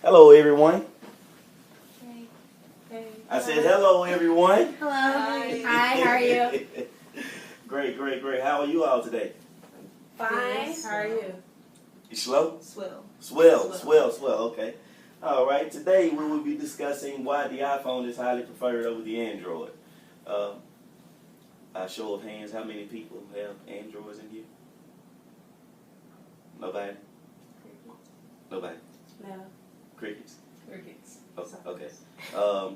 Hello, everyone. Hey. Hey. I said hello, everyone. Hello. Hi. Hi, how are you? Great. How are you all today? Fine. How are you? You slow? Swell. Swell. Okay. All right. Today we will be discussing why the iPhone is highly preferred over the Android. By show of hands, how many people have Androids in here? Nobody? Nobody? No. Crickets? Crickets. Oh, okay.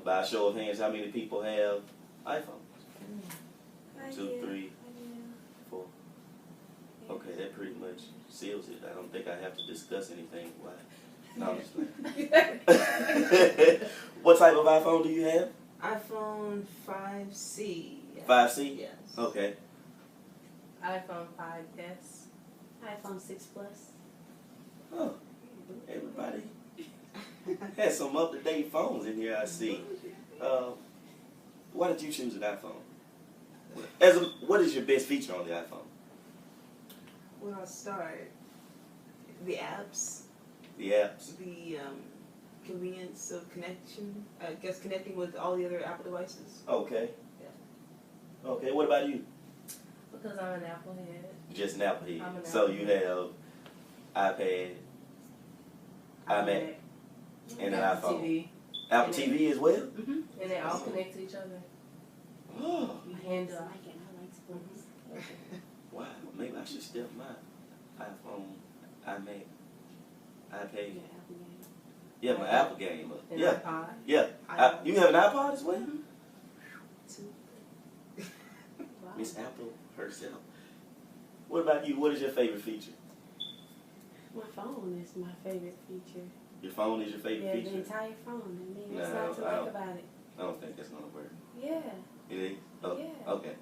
By show of hands, how many people have iPhones? 2, 3, 4. Okay, that pretty much seals it. I don't think I have to discuss anything. Why? No, I'm just playing. What type of iPhone do you have? iPhone 5C. 5C? Yes. Okay. iPhone 5S. iPhone 6 Plus. Oh, everybody has some up-to-date phones in here, I see. Why did you choose an iPhone? What is your best feature on the iPhone? When I start, the apps. The apps. The convenience of connection. I guess connecting with all the other Apple devices. Okay. Yeah. Okay, what about you? Because I'm an Apple head. Just an Apple head. I'm an So Apple you head. have iPad, iMac, and an Apple iPhone. TV. Apple And TV as well? Mm-hmm. And they all connect to each other. Oh, Hand up. wow. Maybe I should step my iPhone, iMac, iPad. Yeah, my Apple game up. And Yeah. iPod. Yeah. You have an iPod as well? Wow. Miss Apple herself. What about you? What is your favorite feature? My phone is my favorite feature. Your phone is your favorite Yeah, feature? the entire phone. I mean, No, it's not to I like don't. about it. I don't think that's going to work. Yeah. It is? Oh, Yeah. okay.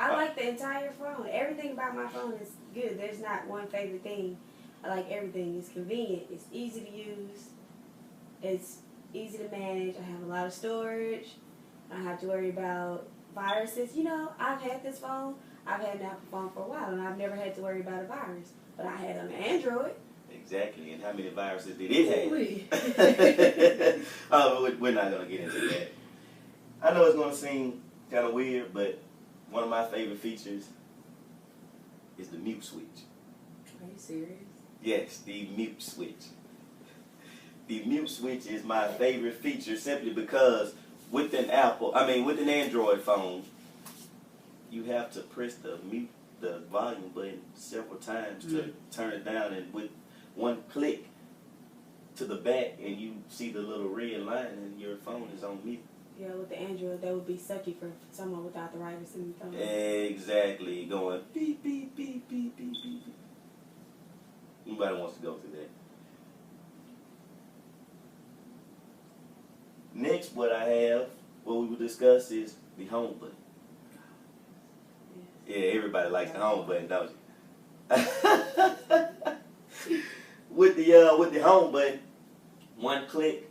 I like the entire phone. Everything about my phone is good. There's not one favorite thing. I like everything. It's convenient. It's easy to use. It's easy to manage. I have a lot of storage. I don't have to worry about viruses. You know, I've had this phone. I've had an Apple phone for a while, and I've never had to worry about a virus. But I had an Android. Exactly. And how many viruses did it have? We're not going to get into that. I know it's going to seem kind of weird, but one of my favorite features is the mute switch. Are you serious? Yes, the mute switch. The mute switch is my favorite feature simply because with an Android phone, you have to press the volume button several times to turn it down, and with one click to the back and you see the little red line and your phone is on mute. Yeah, with the Android, that would be sucky for someone without the virus in the phone. Exactly. Going beep, beep, beep, beep, beep, beep. Nobody wants to go through that. Next, what we will discuss is the home button. Yes. Yeah, everybody likes the home button, don't you? With the home button, one click,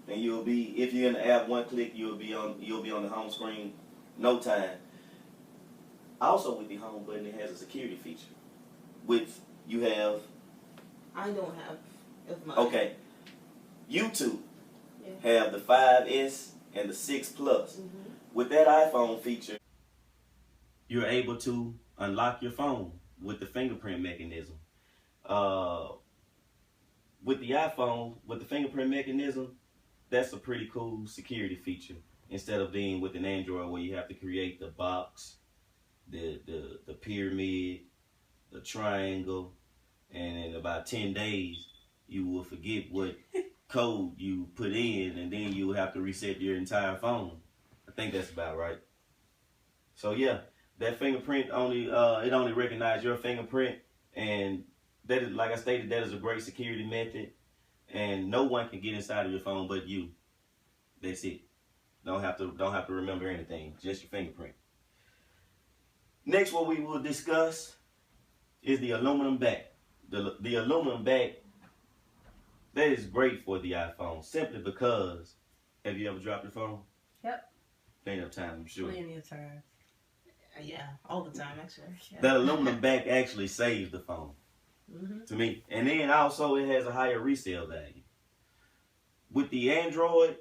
and you'll be, if you're in the app, one click, you'll be on the home screen, no time. Also, with the home button, it has a security feature, which you have. I don't have of mine. Okay, YouTube Yeah. have the 5S and the 6 Plus. Mm-hmm. With that iPhone feature, you're able to unlock your phone with the fingerprint mechanism. With the iPhone, with the fingerprint mechanism, that's a pretty cool security feature. Instead of being with an Android where you have to create the box, the pyramid, the triangle, and in about 10 days, you will forget what code you put in, and then you will have to reset your entire phone. I think that's about right. So yeah, that fingerprint it only recognizes your fingerprint, and that is, like I stated, that is a great security method, and no one can get inside of your phone but you. That's it. Don't have to remember anything, just your fingerprint. Next, what we will discuss is the aluminum back. The aluminum back, that is great for the iPhone, simply because, have you ever dropped your phone? Yep. Plenty of time, I'm sure. Plenty of time. Yeah, all the time actually. Yeah. That aluminum back actually saves the phone, to me. And then also it has a higher resale value. With the Android,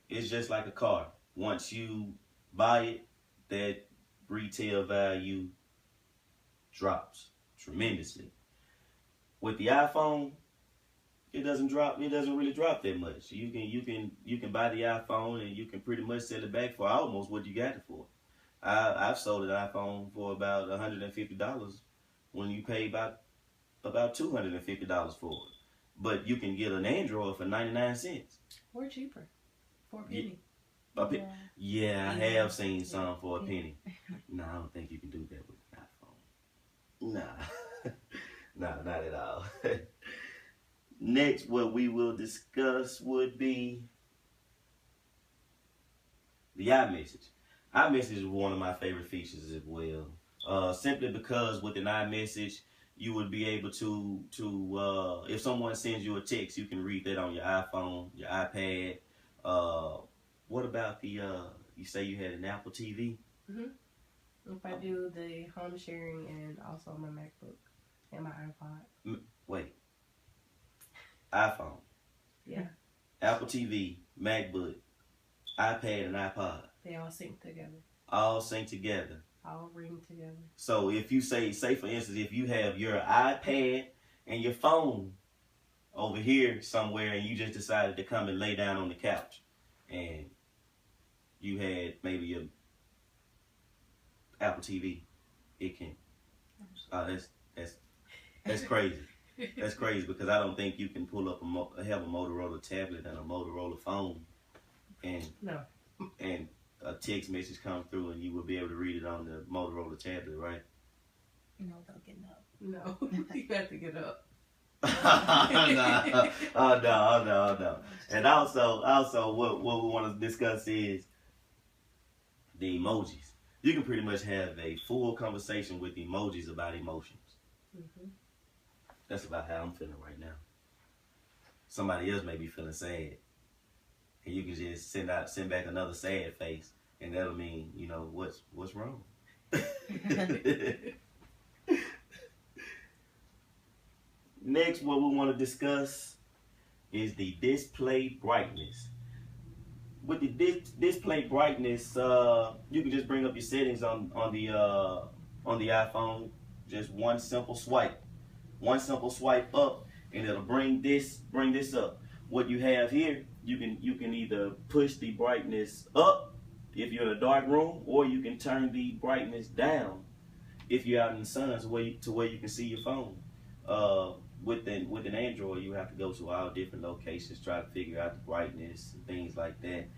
it's just like a car. Once you buy it, that retail value drops tremendously. With the iPhone, it doesn't drop. It doesn't really drop that much. You can buy the iPhone and you can pretty much sell it back for almost what you got it for. I've sold an iPhone for about $150 when you pay about $250 for it. But you can get an Android for 99 cents. Or cheaper. For a penny. Yeah, I have seen some for a penny. No, I don't think you can do that with an iPhone. Nah. Nah, not at all. Next, what we will discuss would be the iMessage. iMessage is one of my favorite features as well. Simply because with an iMessage, you would be able to if someone sends you a text, you can read that on your iPhone, your iPad. What about the, you say you had an Apple TV? Mm-hmm. If I do the home sharing and also my MacBook and my iPod. Wait. iPhone. Yeah. Apple TV, MacBook, iPad, and iPod. They all sync together. All sync together. All ring together. So if you say for instance, if you have your iPad and your phone over here somewhere and you just decided to come and lay down on the couch and you had maybe your Apple TV, it can, that's crazy. That's crazy because I don't think you can pull up have a Motorola tablet and a Motorola phone and a text message come through and you will be able to read it on the Motorola tablet, right? No, without getting up. No, you have to get up. No. And also what we want to discuss is the emojis. You can pretty much have a full conversation with emojis about emotions. Mm-hmm. That's about how I'm feeling right now. Somebody else may be feeling sad. And you can just send back another sad face, and that'll mean, you know, what's wrong. Next, what we want to discuss is the display brightness. With the display brightness, you can just bring up your settings on the iPhone. Just one simple swipe up, and it'll bring this up. What you have here, you can either push the brightness up if you're in a dark room, or you can turn the brightness down if you're out in the sun to where you can see your phone. With an Android, you have to go to all different locations, try to figure out the brightness and things like that.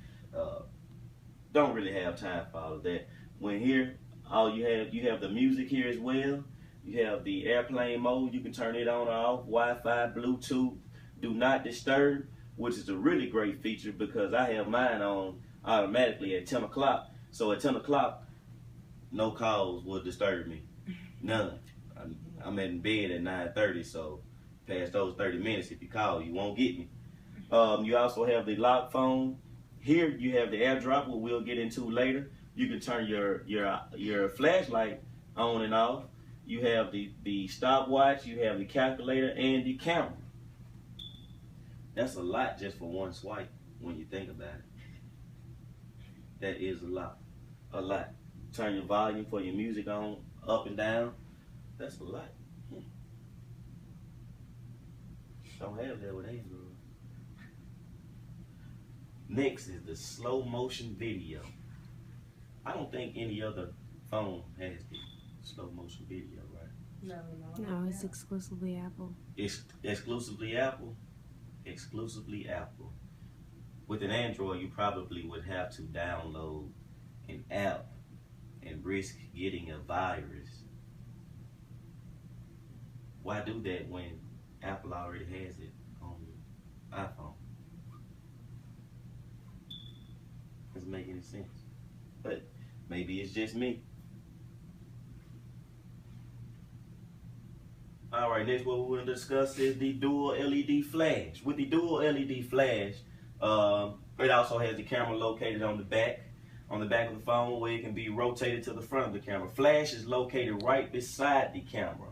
Don't really have time for all of that. When here, you have the music here as well. You have the airplane mode. You can turn it on or off. Wi-Fi, Bluetooth, do not disturb, which is a really great feature because I have mine on automatically at 10 o'clock. So at 10 o'clock, no calls will disturb me. None. I'm in bed at 9:30, so past those 30 minutes, if you call, you won't get me. You also have the lock phone. Here you have the AirDrop, what we'll get into later. You can turn your flashlight on and off. You have the stopwatch, you have the calculator, and the camera. That's a lot just for one swipe when you think about it. That is a lot. A lot. Turn your volume for your music on, up and down. That's a lot. Don't have that with Android. Next is the slow motion video. I don't think any other phone has the slow motion video, right? No, it's exclusively Apple. It's exclusively Apple. Exclusively Apple. With an Android, you probably would have to download an app and risk getting a virus. Why do that when Apple already has it on your iPhone? Doesn't make any sense. But maybe it's just me. Alright, next what we're going to discuss is the dual LED flash. With the dual LED flash, it also has the camera located on the back of the phone where it can be rotated to the front of the camera. Flash is located right beside the camera.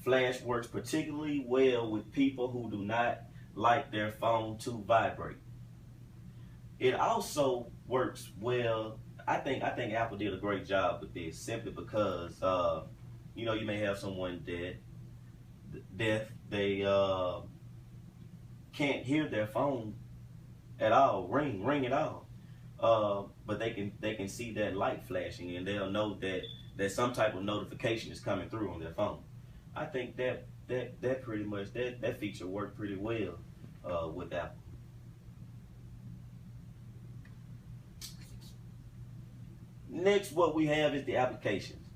Flash works particularly well with people who do not like their phone to vibrate. It also works well. I think Apple did a great job with this simply because you know, you may have someone deaf, they can't hear their phone at all, ring at all. But they can see that light flashing, and they'll know that some type of notification is coming through on their phone. I think that pretty much that feature worked pretty well with Apple. Next, what we have is the applications.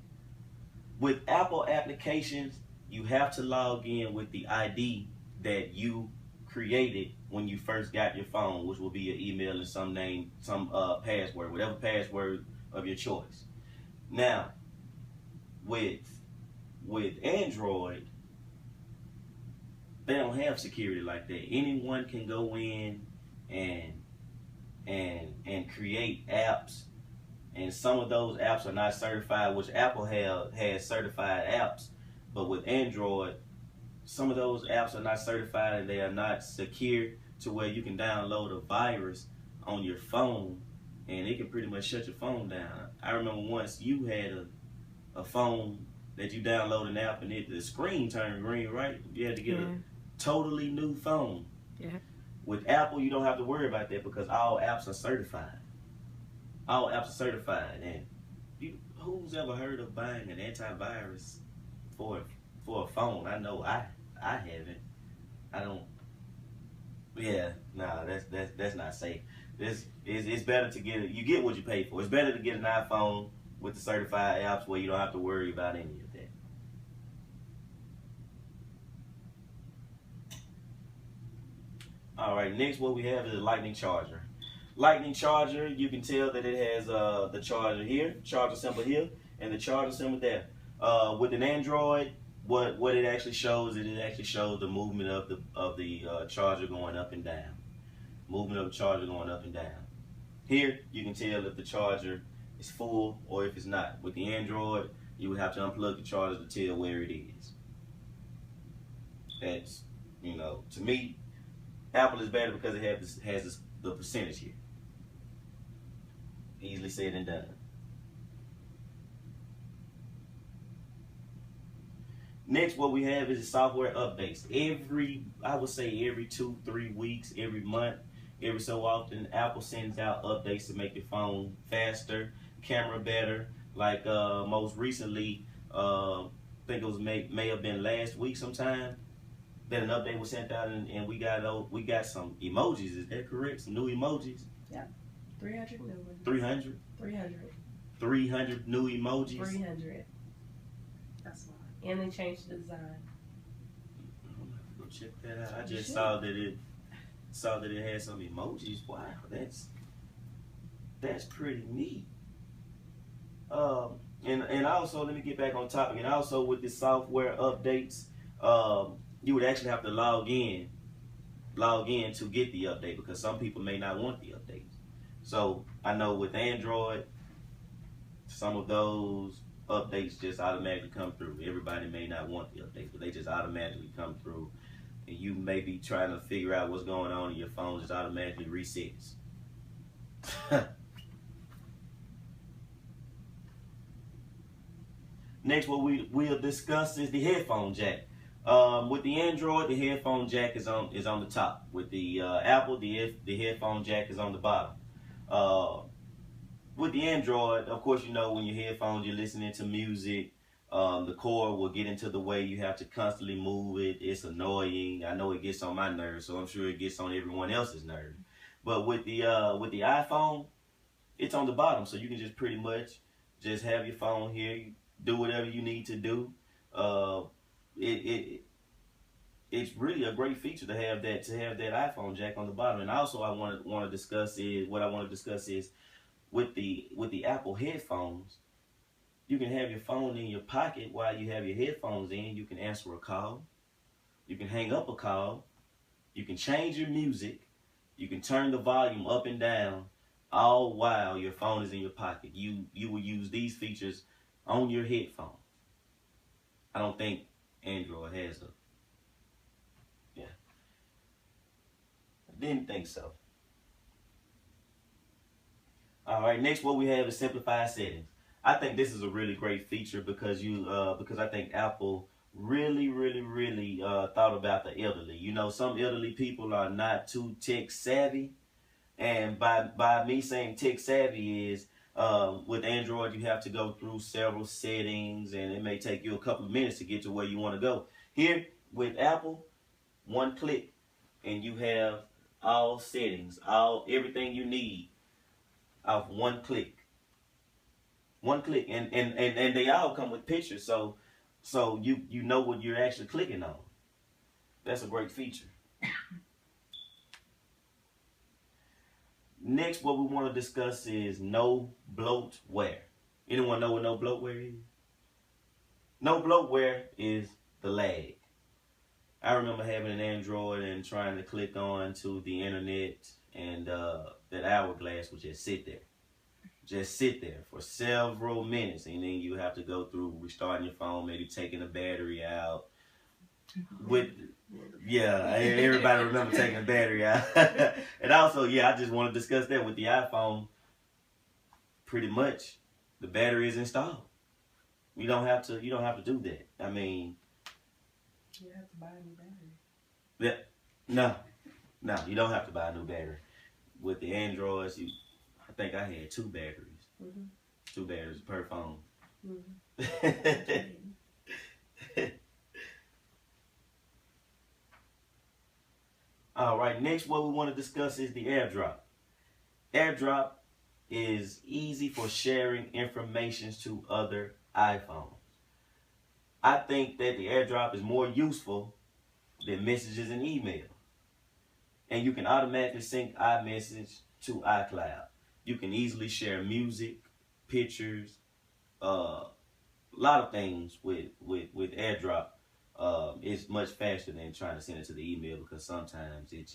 With Apple applications, you have to log in with the ID that you created when you first got your phone, which will be your email and some name, some password, whatever password of your choice. Now, with Android, they don't have security like that. Anyone can go in and create apps, and some of those apps are not certified, which Apple has certified apps, but with Android, some of those apps are not certified and they are not secure to where you can download a virus on your phone and it can pretty much shut your phone down. I remember once you had a phone that you download an app and the screen turned green, right? You had to get a totally new phone. Yeah. With Apple, you don't have to worry about that because all apps are certified. All apps are certified, and who's ever heard of buying an antivirus for a phone? I know I haven't. I don't. Yeah, nah, that's not safe. It's better to get it. You get what you pay for. It's better to get an iPhone with the certified apps where you don't have to worry about any of that. All right, next what we have is a lightning charger. Lightning charger, you can tell that it has the charger here, charger symbol here, and the charger symbol there. With an Android, what it actually shows is it actually shows the movement of the charger going up and down. Movement of the charger going up and down. Here, you can tell if the charger is full or if it's not. With the Android, you would have to unplug the charger to tell where it is. That's, you know, to me, Apple is better because it has the percentage here. Easily said and done. Next, what we have is the software updates. I would say every 2-3 weeks, every month, every so often, Apple sends out updates to make your phone faster, camera better. Like most recently, I think it was may have been last week sometime, that an update was sent out and we got some emojis. Is that correct? Some new emojis. Yeah. 300 new ones. 300. 300. 300 new emojis. 300. That's fine. And they changed the design. I'm gonna have to go check that out. I just saw that it had some emojis. Wow, that's pretty neat. And also, let me get back on topic. And also with the software updates, you would actually have to log in to get the update because some people may not want the updates. So I know with Android, some of those updates just automatically come through. Everybody may not want the update, but they just automatically come through. And you may be trying to figure out what's going on in your phone, just automatically resets. Next, what we'll discuss is the headphone jack. With the Android, the headphone jack is on the top. With the Apple, the headphone jack is on the bottom. With the Android, of course, you know when your headphones, you're listening to music, the cord will get into the way. You have to constantly move it. It's annoying. I know it gets on my nerves, so I'm sure it gets on everyone else's nerves. But with the iPhone, it's on the bottom, so you can just pretty much just have your phone here, do whatever you need to do. It's really a great feature to have that iPhone jack on the bottom. And also, I want to discuss is with the Apple headphones, you can have your phone in your pocket while you have your headphones in. You can answer a call, you can hang up a call, you can change your music, you can turn the volume up and down, all while your phone is in your pocket. You will use these features on your headphones. I don't think Android has them. Yeah. Didn't think so. All right, next what we have is simplified settings. I think this is a really great feature because because I think Apple really thought about the elderly. You know, some elderly people are not too tech savvy, and by me saying tech savvy is with Android you have to go through several settings, and it may take you a couple of minutes to get to where you want to go. Here with Apple, one click, and you have all settings, everything you need off one click. One click, and they all come with pictures, so you know what you're actually clicking on. That's a great feature. Next, what we want to discuss is no bloatware. Anyone know what no bloatware is? No bloatware is the lag. I remember having an Android and trying to click on to the internet, and that hourglass would just sit there. Just sit there for several minutes, and then you have to go through restarting your phone, maybe taking the battery out. Everybody remember taking the battery out. And also, I just want to discuss that with the iPhone. Pretty much, the battery is installed. You don't have to do that. I mean, you have to buy a new battery. No, you don't have to buy a new battery. With the Androids, I think I had 2 batteries. Mm-hmm. 2 batteries per phone. Mm-hmm. All right, next what we want to discuss is the AirDrop. AirDrop is easy for sharing information to other iPhones. I think that the AirDrop is more useful than messages and email. And you can automatically sync iMessage to iCloud. You can easily share music, pictures, a lot of things with AirDrop. It's much faster than trying to send it to the email, because sometimes an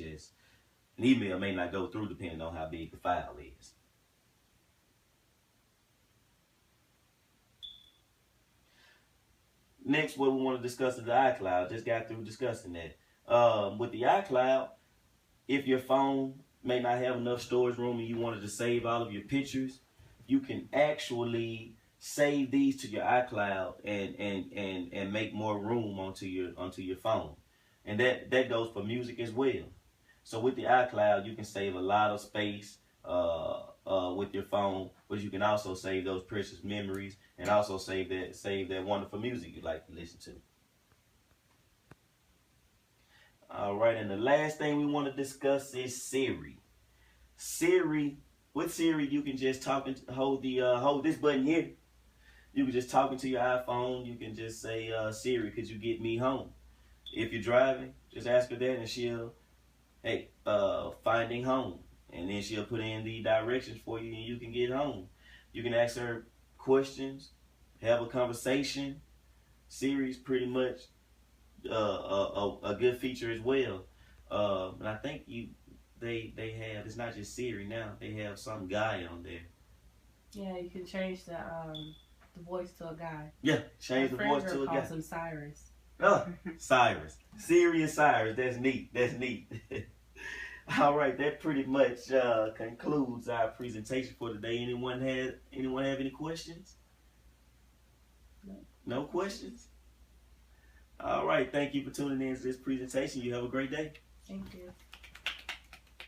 email may not go through depending on how big the file is. Next, what we want to discuss is the iCloud. Just got through discussing that. With the iCloud, if your phone may not have enough storage room and you wanted to save all of your pictures, you can actually save these to your iCloud and make more room onto your phone. And that goes for music as well. So with the iCloud, you can save a lot of space with your phone, but you can also save those precious memories and also save that wonderful music you like to listen to. All right, and the last thing we want to discuss is Siri. With Siri, you can just hold this button here. You can just talk into your iPhone. You can just say, Siri, could you get me home? If you're driving, just ask her that, and she'll, finding home. And then she'll put in the directions for you, and you can get home. You can ask her questions, have a conversation. Siri's pretty much a good feature as well. And I think they have, it's not just Siri now, they have some guy on there. Yeah, you can change the voice to a guy. Yeah, change the voice to a guy. Calls him Cyrus. Oh, Cyrus. Siri and Cyrus. That's neat. All right, that pretty much concludes our presentation for today. Anyone have any questions? No questions? All right, thank you for tuning in to this presentation. You have a great day. Thank you.